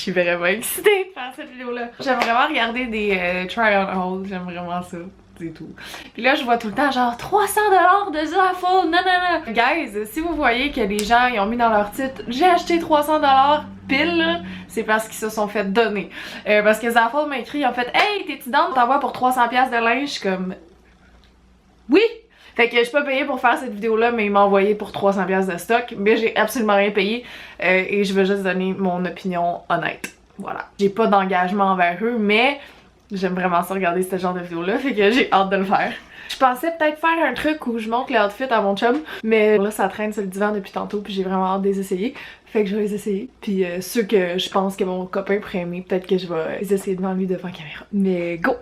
suis vraiment excitée de faire cette vidéo-là. J'aime vraiment regarder des try-on hauls, j'aime vraiment ça. C'est tout. Puis là, je vois tout le temps genre 300$ de Zaful, nanana. Guys, si vous voyez que des gens ils ont mis dans leur titre j'ai acheté 300$ pile, c'est parce qu'ils se sont fait donner. Parce que Zaful m'a écrit, ils ont fait hey, t'es-tu down de t'envoyer pour 300$ de linge? Je suis comme oui! Fait que je suis pas payée pour faire cette vidéo là, mais il m'a envoyé pour 300$ de stock, mais j'ai absolument rien payé et je veux juste donner mon opinion honnête. Voilà. J'ai pas d'engagement envers eux, mais j'aime vraiment ça regarder ce genre de vidéo là, fait que j'ai hâte de le faire. Je pensais peut-être faire un truc où je montre les outfits à mon chum, mais là ça traîne sur le divan depuis tantôt puis j'ai vraiment hâte de les essayer. Fait que je vais les essayer. Puis ceux que je pense que mon copain pourrait aimer, peut-être que je vais les essayer devant lui devant la caméra. Mais go!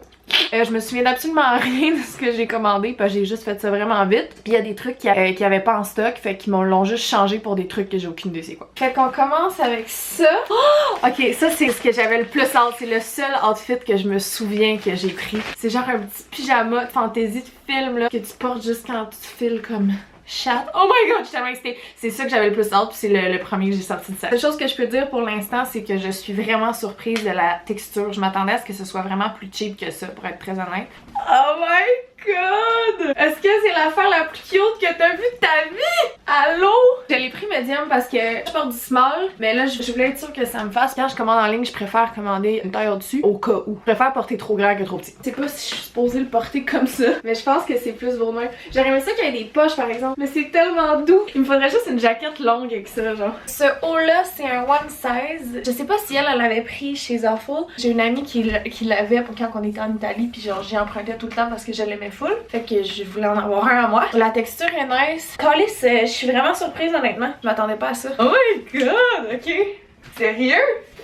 Je me souviens d'absolument rien de ce que j'ai commandé parce que j'ai juste fait ça vraiment vite. Puis il y a des trucs qui avaient pas en stock, fait qu'ils l'ont juste changé pour des trucs que j'ai aucune idée c'est quoi. Fait qu'on commence avec ça. Oh! Ok, ça c'est ce que j'avais le plus hâte. C'est le seul outfit que je me souviens que j'ai pris. C'est genre un petit pyjama de fantaisie de film là que tu portes juste quand tu files comme chat. Oh my god, je suis tellement excitée. C'est ça que j'avais le plus hâte, puis c'est le premier que j'ai sorti de ça. La chose que je peux dire pour l'instant, c'est que je suis vraiment surprise de la texture. Je m'attendais à ce que ce soit vraiment plus cheap que ça, pour être très honnête. Oh my god! Est-ce que c'est l'affaire la plus cute que t'as vue de ta vie? Allô? Je l'ai pris medium parce que je porte du small, mais là je voulais être sûre que ça me fasse. Quand je commande en ligne, je préfère commander une taille au-dessus au cas où. Je préfère porter trop grand que trop petit. Je sais pas si je suis supposée le porter comme ça, mais je pense que c'est plus pour moi. J'aurais aimé ça qu'il y ait des poches par exemple, mais c'est tellement doux. Il me faudrait juste une jaquette longue avec ça, genre. Ce haut-là, c'est un one size. Je sais pas si elle l'avait pris chez Zaful. J'ai une amie qui l'avait pour quand on était en Italie, puis genre j'y empruntais tout le temps parce que je l'aimais full. Fait que je voulais en avoir un à moi. La texture est nice. Calice, je suis vraiment surprise honnêtement. Je m'attendais pas à ça. Oh my god, ok. Sérieux?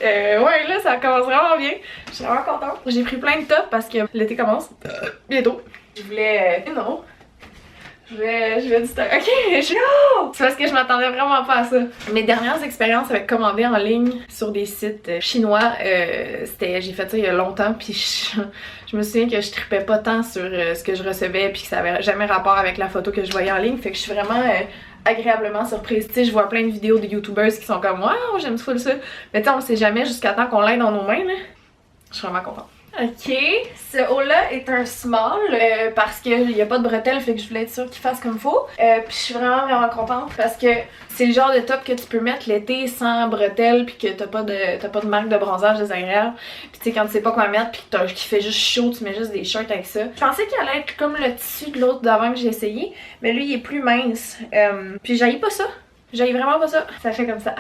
Ouais, là, ça commence vraiment bien. Je suis vraiment contente. J'ai pris plein de tops parce que l'été commence bientôt. Je voulais... non. Je vais du stock. Ok, c'est parce que je m'attendais vraiment pas à ça. Mes dernières expériences avec commander en ligne sur des sites chinois, j'ai fait ça il y a longtemps, puis je me souviens que je tripais pas tant sur ce que je recevais, puis que ça avait jamais rapport avec la photo que je voyais en ligne, fait que je suis vraiment agréablement surprise. Tu sais, je vois plein de vidéos de youtubers qui sont comme waouh, j'aime full ça. Mais tu sais, on le sait jamais jusqu'à temps qu'on l'ait dans nos mains, là. Je suis vraiment contente. Ok, ce haut-là est un small parce qu'il n'y a pas de bretelles, fait que je voulais être sûre qu'il fasse comme faut. Puis je suis vraiment contente parce que c'est le genre de top que tu peux mettre l'été sans bretelles puis que t'as pas de marque de bronzage désagréable. Puis tu sais, quand tu sais pas quoi mettre puis qu'il fait juste chaud, tu mets juste des shirts avec ça. Je pensais qu'il allait être comme le tissu de l'autre d'avant que j'ai essayé, mais lui il est plus mince. Puis j'haïs pas ça. J'haïs vraiment pas ça. Ça fait comme ça.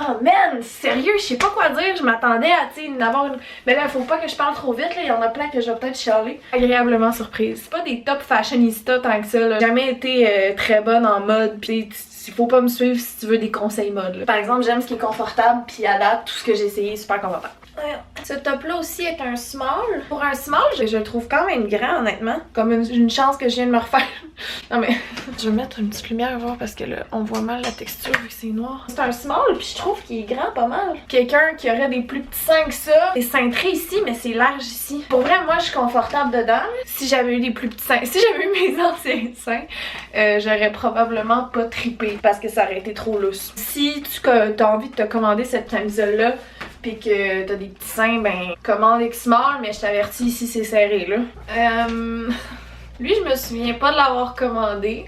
Oh man, sérieux, je sais pas quoi dire, je m'attendais à, tu sais, avoir une... Mais là, faut pas que je parle trop vite, là, il y en a plein que je vais peut-être chialer. Agréablement surprise. C'est pas des top fashionista tant que ça, là. J'ai jamais été très bonne en mode, pis il faut pas me suivre si tu veux des conseils mode, là. Par exemple, j'aime ce qui est confortable, puis à date, tout ce que j'ai essayé est super confortable. Ce top-là aussi est un small. Pour un small, je le trouve quand même grand, honnêtement. Comme une chance que je viens de me refaire. Non mais, je vais mettre une petite lumière à voir parce que là, on voit mal la texture vu que c'est noir. C'est un small, puis je trouve qu'il est grand pas mal. Quelqu'un qui aurait des plus petits seins que ça, c'est cintré ici, mais c'est large ici. Pour vrai, moi, je suis confortable dedans. Si j'avais eu des plus petits seins, si j'avais eu mes anciens seins, j'aurais probablement pas trippé parce que ça aurait été trop lousse. Si tu as envie de te commander cette camisole-là, pis que t'as des petits seins, ben commande X-Small, mais je t'avertis ici c'est serré là. Lui je me souviens pas de l'avoir commandé.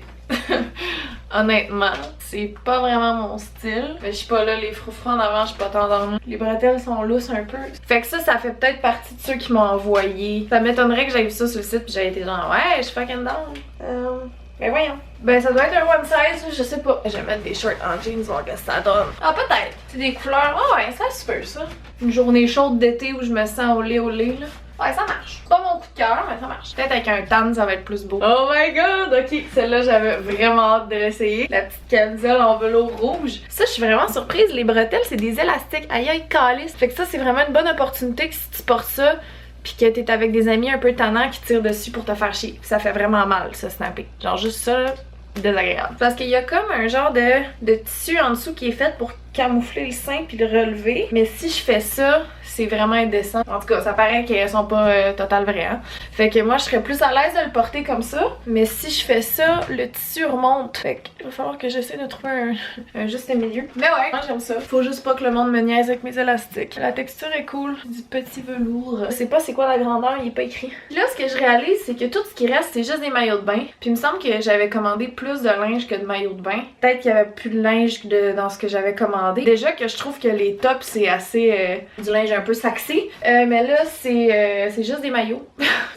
Honnêtement, c'est pas vraiment mon style. Je suis pas là, les froufrous en avant, je suis pas tendance. Les bretelles sont lousses un peu. Fait que ça fait peut-être partie de ceux qui m'ont envoyé. Ça m'étonnerait que j'aie vu ça sur le site pis j'avais été genre ouais, je suis fucking down. Ben voyons. Ben ça doit être un one size, je sais pas. Je vais mettre des shorts en jeans, voir que ça donne. Ah peut-être. C'est des couleurs. Oh ouais, ça c'est super ça. Une journée chaude d'été où je me sens au lait là. Ouais, ça marche. C'est pas mon coup de cœur, mais ça marche. Peut-être avec un tan, ça va être plus beau. Oh my god, ok. Celle-là, j'avais vraiment hâte de l'essayer. La petite camisole en velours rouge. Ça, je suis vraiment surprise. Les bretelles, c'est des élastiques. Aïe aïe, calice. Fait que ça, c'est vraiment une bonne opportunité que si tu portes ça, pis que t'es avec des amis un peu tannants qui tirent dessus pour te faire chier. Ça fait vraiment mal, ça, snapper. Genre juste ça, là, désagréable. Parce qu'il y a comme un genre de tissu en dessous qui est fait pour camoufler le sein puis le relever. Mais si je fais ça, c'est vraiment indécent. En tout cas, ça paraît qu'elles sont pas total vraies. Hein? Fait que moi, je serais plus à l'aise de le porter comme ça. Mais si je fais ça, le tissu remonte. Fait qu'il va falloir que j'essaie de trouver un juste milieu. Mais ouais, moi j'aime ça. Faut juste pas que le monde me niaise avec mes élastiques. La texture est cool. Du petit velours. Je sais pas c'est quoi la grandeur, il est pas écrit. Puis là, ce que je réalise, c'est que tout ce qui reste, c'est juste des maillots de bain. Puis il me semble que j'avais commandé plus de linge que de maillots de bain. Peut-être qu'il y avait plus de linge dans ce que j'avais commandé. Déjà que je trouve que les tops, c'est assez du linge un peu saxé. Mais là, c'est juste des maillots.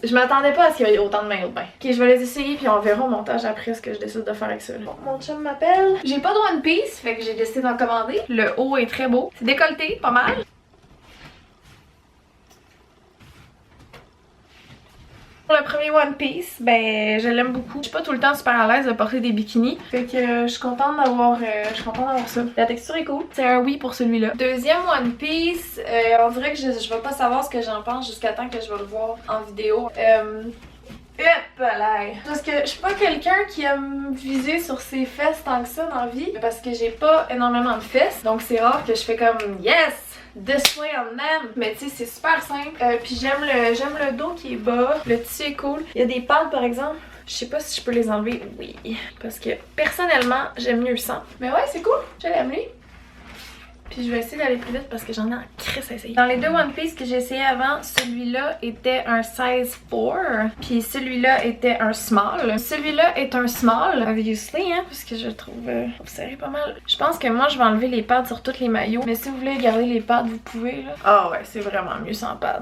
Je m'attendais pas à ce qu'il y ait autant de maillots de bain. Ok, je vais les essayer puis on verra au montage après ce que je décide de faire avec ça. Bon, mon chum m'appelle. J'ai pas de One Piece, fait que j'ai décidé d'en commander. Le haut est très beau. C'est décolleté, pas mal. Pour le premier One Piece, ben je l'aime beaucoup. Je suis pas tout le temps super à l'aise de porter des bikinis. Fait que je suis contente d'avoir ça. La texture est cool. C'est un oui pour celui-là. Deuxième One Piece, on dirait que je vais pas savoir ce que j'en pense jusqu'à temps que je vais le voir en vidéo. Parce que je suis pas quelqu'un qui aime viser sur ses fesses tant que ça dans la vie. Parce que j'ai pas énormément de fesses. Donc c'est rare que je fais comme yes! This way on them. Mais tu sais, c'est super simple. Puis j'aime le dos qui est bas. Le tissu est cool. Il y a des pads par exemple. Je sais pas si je peux les enlever. Oui. Parce que personnellement, j'aime mieux sans. Mais ouais, c'est cool. Je l'aime lui. Puis je vais essayer d'aller plus vite parce que j'en ai en crisse à essayer. Dans les deux One Piece que j'ai essayé avant, celui-là était un size 4. Puis celui-là était un small. Celui-là est un small, obviously, hein, parce que je le trouve serré pas mal. Je pense que moi, je vais enlever les pads sur tous les maillots. Mais si vous voulez garder les pads, vous pouvez, là. Ah ouais, c'est vraiment mieux sans pads.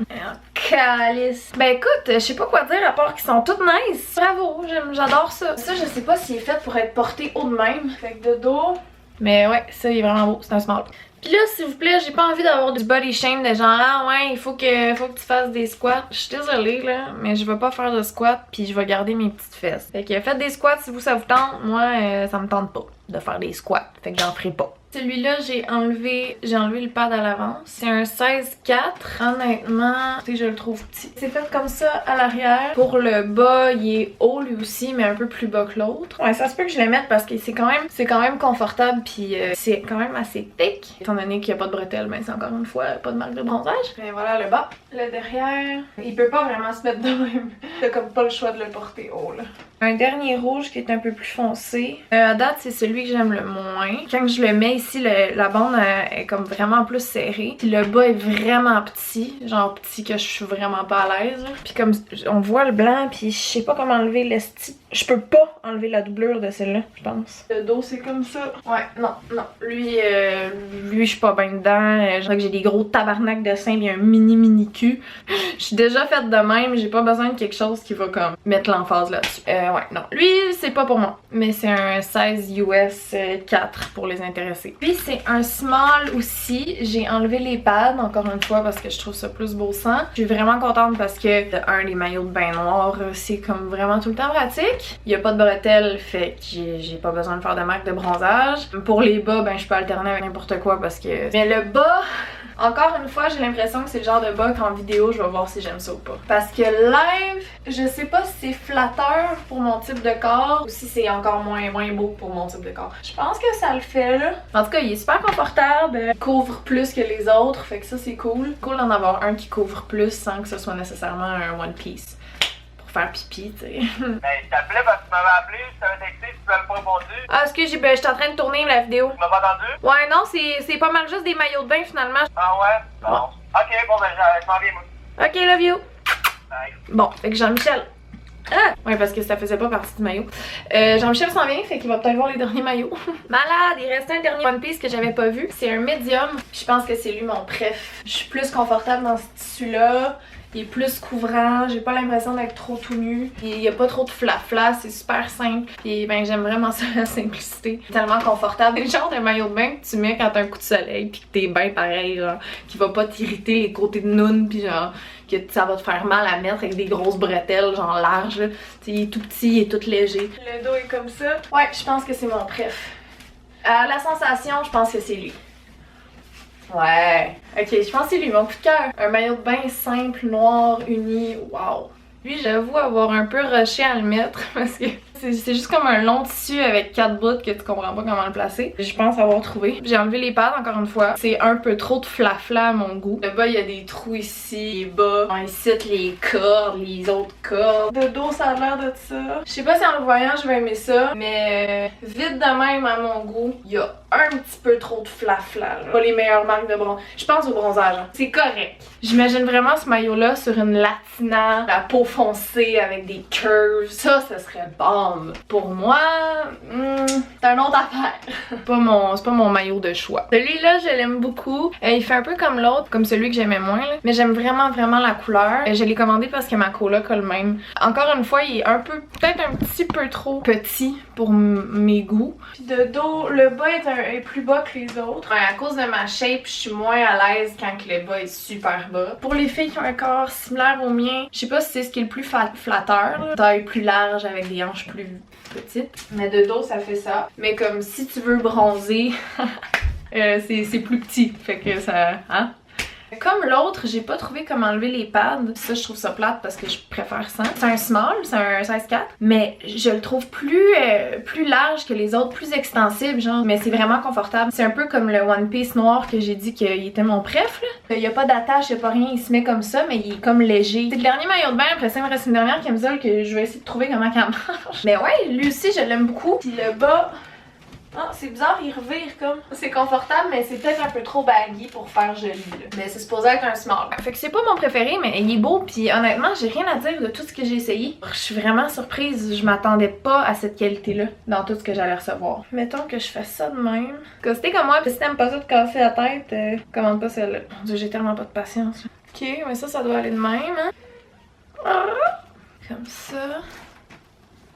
Calice. Ben écoute, je sais pas quoi dire à part qu'ils sont toutes nice. Bravo, j'adore ça. Ça, je sais pas s'il est fait pour être porté haut de même. Fait que de dos. Mais ouais, ça, il est vraiment beau. C'est un small. Puis là, s'il vous plaît, j'ai pas envie d'avoir du body shame de genre ah ouais, il faut que tu fasses des squats. Je suis désolée là, mais je vais pas faire de squats puis je vais garder mes petites fesses. Fait que faites des squats si ça vous tente. Moi, ça me tente pas de faire des squats. Fait que j'en ferai pas. Celui-là, j'ai enlevé le pad à l'avant. C'est un 16-4. Honnêtement, tu sais, je le trouve petit. C'est fait comme ça à l'arrière. Pour le bas, il est haut lui aussi, mais un peu plus bas que l'autre. Ouais, ça se peut que je le mette parce que c'est quand même confortable puis c'est quand même assez thick. Étant donné qu'il n'y a pas de bretelles, mais c'est encore une fois pas de marque de bronzage. Mais voilà le bas. Le derrière, il peut pas vraiment se mettre de même. T'as comme pas le choix de le porter haut là. Un dernier rouge qui est un peu plus foncé. À date, c'est celui que j'aime le moins. Quand je le mets ici, la bande est comme vraiment plus serrée. Puis le bas est vraiment petit. Genre petit que je suis vraiment pas à l'aise. Puis comme on voit le blanc, puis je sais pas comment enlever l'esti. Je peux pas enlever la doublure de celle-là, je pense. Le dos, c'est comme ça. Ouais, non. Lui, je suis pas bien dedans. Je crois que j'ai des gros tabarnak de seins et un mini cul. Je suis déjà faite de même. J'ai pas besoin de quelque chose qui va comme mettre l'emphase là-dessus. Ouais, non. Lui, c'est pas pour moi. Mais c'est un 16 US 4 pour les intéressés. Puis c'est un small aussi. J'ai enlevé les pads encore une fois parce que je trouve ça plus beau sang. Je suis vraiment contente parce que les maillots de bain noirs, c'est comme vraiment tout le temps pratique. Il y a pas de bretelles, fait que j'ai pas besoin de faire de marque de bronzage. Pour les bas, ben je peux alterner avec n'importe quoi parce que... Mais le bas... Encore une fois, j'ai l'impression que c'est le genre de bas qu'en vidéo, je vais voir si j'aime ça ou pas. Parce que live, je sais pas si c'est flatteur pour mon type de corps ou si c'est encore moins beau pour mon type de corps. Je pense que ça le fait là. En tout cas, il est super confortable, il couvre plus que les autres, fait que ça c'est cool. Cool d'en avoir un qui couvre plus sans que ce soit nécessairement un One Piece. Faire pipi, tu sais. Ben, je t'appelais parce que tu m'avais appelé, je t'avais texté, tu m'avais pas répondu. Ah, excuse, j'étais en train de tourner la vidéo. Tu m'as pas entendu? Ouais, non, c'est pas mal juste des maillots de bain finalement. Ah ouais? Bon. Ouais. Ok, bon, ben, je m'en viens, moi. Ok, love you. Bye. Bon, fait que Jean-Michel. Ah! Ouais, parce que ça faisait pas partie du maillot. Jean-Michel s'en vient, fait qu'il va peut-être voir les derniers maillots. Malade! Il restait un dernier One Piece que j'avais pas vu. C'est un medium. Je pense que c'est lui mon préf. Je suis plus confortable dans ce tissu-là. Il est plus couvrant, j'ai pas l'impression d'être trop tout nu. Il y a pas trop de flafla, c'est super simple. Et ben j'aime vraiment ça, la simplicité. Tellement confortable. C'est le genre de maillot de bain que tu mets quand t'as un coup de soleil pis que t'es bien pareil, genre, qui va pas t'irriter les côtés de noun pis genre que ça va te faire mal à mettre avec des grosses bretelles genre larges. Là. Il est tout petit, il est tout léger. Le dos est comme ça. Ouais, je pense que c'est mon préf. La sensation, je pense que c'est lui. Ouais. Ok, je pense que c'est lui, mon coup de cœur. Un maillot de bain simple, noir, uni, wow. Lui, j'avoue avoir un peu rushé à le mettre parce que C'est juste comme un long tissu avec 4 bouts que tu comprends pas comment le placer. Je pense avoir trouvé. J'ai enlevé les pads encore une fois. C'est un peu trop de flafla à mon goût. Le bas, il y a des trous ici, les bas. Ici, les cordes, les autres cordes. De dos, ça a l'air de ça. Je sais pas si en le voyant, je vais aimer ça, mais vite de même à mon goût, il y a un petit peu trop de flafla. Pas les meilleures marques de bronze. Je pense au bronzage. Hein. C'est correct. J'imagine vraiment ce maillot-là sur une latina, la peau foncée avec des curves. Ça serait bombe. Pour moi, c'est un autre affaire. C'est pas mon maillot de choix. Celui-là, je l'aime beaucoup. Il fait un peu comme l'autre, comme celui que j'aimais moins, là. Mais j'aime vraiment la couleur. Je l'ai commandé parce que ma coloc a le même. Encore une fois, il est peut-être un petit peu trop petit pour mes goûts. Puis de dos, le bas est plus bas que les autres. Ouais, à cause de ma shape, je suis moins à l'aise quand le bas est super bas. Pour les filles qui ont un corps similaire au mien, je sais pas si c'est ce qui est le plus flatteur, là. Taille plus large avec des hanches plus petites. Mais de dos, ça fait ça. Mais comme si tu veux bronzer, c'est plus petit. Fait que ça... Hein? Comme l'autre, j'ai pas trouvé comment enlever les pads. Ça, je trouve ça plate parce que je préfère ça. C'est un small, c'est un 16-4. Mais je le trouve plus large que les autres, plus extensible, genre. Mais c'est vraiment confortable. C'est un peu comme le One Piece noir que j'ai dit qu'il était mon préf, là. Il y a pas d'attache, il y a pas rien, il se met comme ça, mais il est comme léger. C'est le dernier maillot de bain, après ça, il me reste une dernière camisole que je vais essayer de trouver comment qu'elle marche. Mais ouais, lui aussi, je l'aime beaucoup. Puis le bas... Ah, c'est bizarre, il revire comme. C'est confortable, mais c'est peut-être un peu trop baggy pour faire joli, là. Mais c'est supposé être un small. Fait que c'est pas mon préféré, mais il est beau, puis honnêtement, j'ai rien à dire de tout ce que j'ai essayé. Je suis vraiment surprise, je m'attendais pas à cette qualité-là dans tout ce que j'allais recevoir. Mettons que je fais ça de même. Si t'es comme moi, pis si t'aimes pas ça te casser la tête, commande pas celle-là. Mon Dieu, j'ai tellement pas de patience. Ok, mais ça doit aller de même, hein. Ah! Comme ça.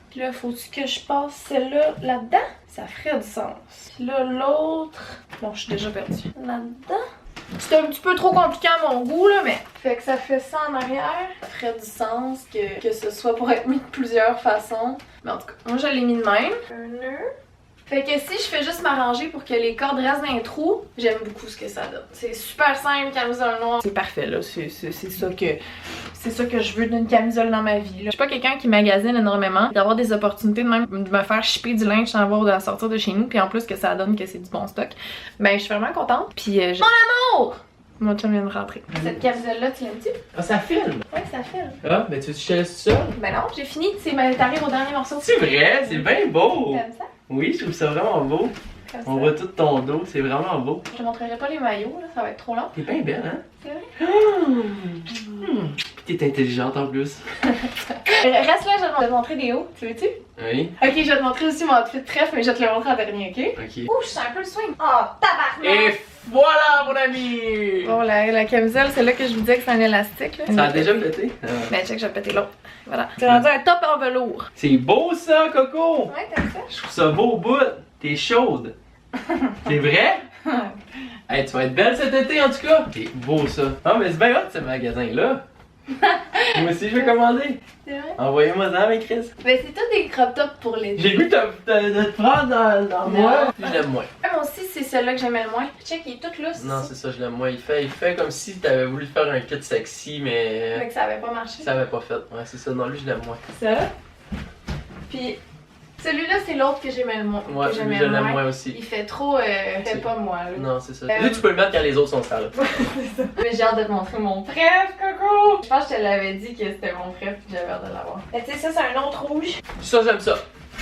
Puis là, faut-tu que je passe celle-là là-dedans? Ça ferait du sens. Puis là, l'autre... Bon, je suis déjà perdue. Là-dedans? C'était un petit peu trop compliqué à mon goût, là, mais... Fait que ça fait ça en arrière. Ça ferait du sens que ce soit pour être mis de plusieurs façons. Mais en tout cas, moi, je l'ai mis de même. Un nœud. Fait que si je fais juste m'arranger pour que les cordes restent dans les trous, j'aime beaucoup ce que ça donne. C'est super simple, camisole noire. C'est parfait, là. C'est ça que je veux d'une camisole dans ma vie, là. Je suis pas quelqu'un qui magasine énormément. D'avoir des opportunités de même de me faire shipper du linge sans avoir de sortir de chez nous. Puis en plus que ça donne que c'est du bon stock. Ben, je suis vraiment contente. Puis Mon amour! Mon chum vient de rentrer. Cette camisole-là, tu l'aimes-tu? Ah, ça filme! Ouais, ça filme. Ah, mais tu veux que je te laisse ça? Ben non, j'ai fini. T'arrives au dernier morceau. C'est vrai, c'est bien beau! T'aimes ça? Oui, je trouve ça vraiment beau. Comme On ça. voit tout ton dos, c'est vraiment beau. Je te montrerai pas les maillots, là, ça va être trop long. T'es bien belle, hein? C'est vrai? Puis t'es intelligente en plus. Reste là, je vais te montrer des hauts. Tu veux-tu? Oui. Ok, je vais te montrer aussi mon outfit trèfle, mais je vais te le montrer en dernier, ok? Ok. Ouh, je sens un peu le swing. Oh, tabarnak! Et voilà, mon ami! Bon, la camisole, c'est là que je vous disais que c'est un élastique, là. Ça a déjà pété? Ben, check, je vais péter l'autre. Voilà. C'est rendu un top en velours. C'est beau ça, Coco! Ouais, t'aimes ça? Je trouve ça beau au bout. T'es chaude. C'est vrai? Hey, tu vas être belle cet été en tout cas. C'est beau ça. Ah, mais c'est bien hot ce magasin-là. Moi aussi, je vais commander. C'est vrai? Envoyez-moi ça, mes Chris. Ben, c'est tout des crop tops pour les. J'ai vu de te prendre dans moi. Je l'aime moins. Moi aussi, c'est celle-là que j'aimais le moins. Check, il est tout lousse. Non, c'est ça, je l'aime moins. Il fait comme si t'avais voulu faire un kit sexy, mais Mais que ça avait pas marché. ça avait pas fait. Ouais, c'est ça. Non, lui, je l'aime moins. Ça. Puis, celui-là, c'est l'autre que j'aimais le moins. Ouais, que lui, je l'aime moins aussi. Il fait trop. Fait pas moi, là. Non, c'est ça. Lui, tu peux le mettre quand les autres sont sales. C'est ça. Mais j'ai hâte de te montrer mon préf, Coco! Je pense que je te l'avais dit que c'était mon préf puis j'avais hâte de l'avoir. Mais tu sais, ça, c'est un autre rouge. Ça, j'aime ça.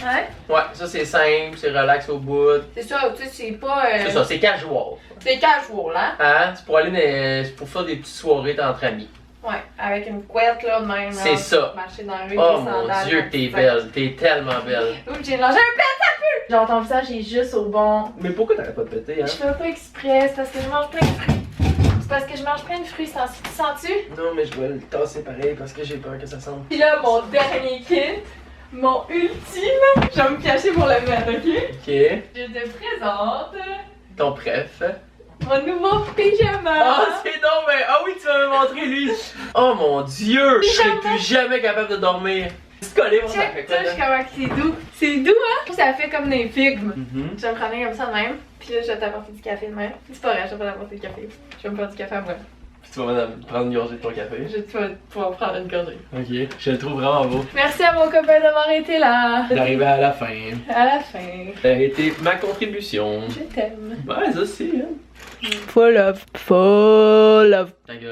Ouais? Ouais, ça, c'est simple, c'est relax au bout. C'est ça, tu sais, c'est pas. C'est ça, c'est casual. C'est casual, hein? Hein? C'est pour aller c'est pour faire des petites soirées entre amis. Ouais, avec une couette, là, de même. C'est là, ça. Marcher dans la rue, Oh des mon sandales, dieu, un que t'es petit sac. belle. T'es tellement belle. Oups, j'ai lâché un pet, ça pue! Genre, ton visage est juste au bon. Mais pourquoi t'arrêtes pas de péter, hein? Je fais pas exprès, c'est parce que je mange plein de fruits. C'est parce que je mange plein de fruits, tu sens-tu? Non, mais je vais le tasser pareil parce que j'ai peur que ça sente. Puis là, mon dernier kit, mon ultime, je vais me cacher pour le mettre, ok? Ok. Je te présente Ton préf. mon nouveau pyjama! Oh, c'est donc, mais. Ah oui, tu vas me montrer lui! Oh mon dieu! Je serai plus jamais capable de dormir! C'est collé, mon Check, touche comment que c'est doux! C'est doux, hein? Ça fait comme des figues. Je vais me prendre comme ça de même, puis là, je vais t'apporter du café de même. C'est pas vrai, je vais pas t'apporter du café. Je vais me faire du café à moi. Tu vas prendre une gorgée de ton café. Tu vas pouvoir prendre une gorgée. Ok, je le trouve vraiment beau. Merci à mon copain d'avoir été là. D'arriver à la fin. À la fin. Ça a été ma contribution. Je t'aime. Ouais, ça aussi, hein. Full love. Full love. Ta gueule.